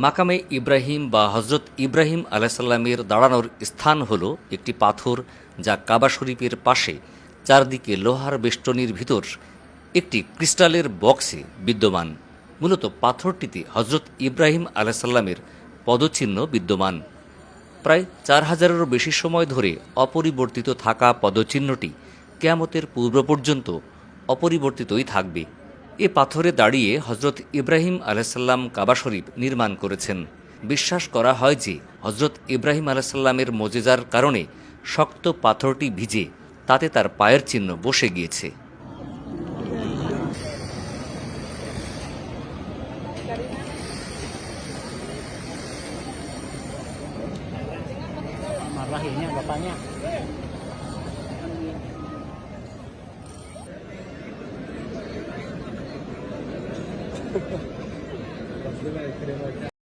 মাকামে ইব্রাহিম বা হজরত ইব্রাহিম আলাইসাল্লামের দাঁড়ানোর স্থান হল একটি পাথর যা কাবা শরীফের পাশে চারদিকে লোহার বেষ্টনীর ভিতর একটি ক্রিস্টালের বক্সে বিদ্যমান। মূলত পাথরটিতে হজরত ইব্রাহিম আলাইসাল্লামের পদচিহ্ন বিদ্যমান। প্রায় ৪,০০০-এরও বেশি সময় ধরে অপরিবর্তিত থাকা পদচিহ্নটি কিয়ামতের পূর্ব পর্যন্ত অপরিবর্তিতই থাকবে। এ পাথরে দাঁড়িয়ে হজরত ইব্রাহিম আলাইসাল্লাম কাবা শরীফ নির্মাণ করেছেন। বিশ্বাস করা হয় যে হজরত ইব্রাহিম আলাইসাল্লামের মোজেজার কারণে শক্ত পাথরটি ভিজে তাতে তার পায়ের চিহ্ন বসে গিয়েছে। Marahinnya bapaknya.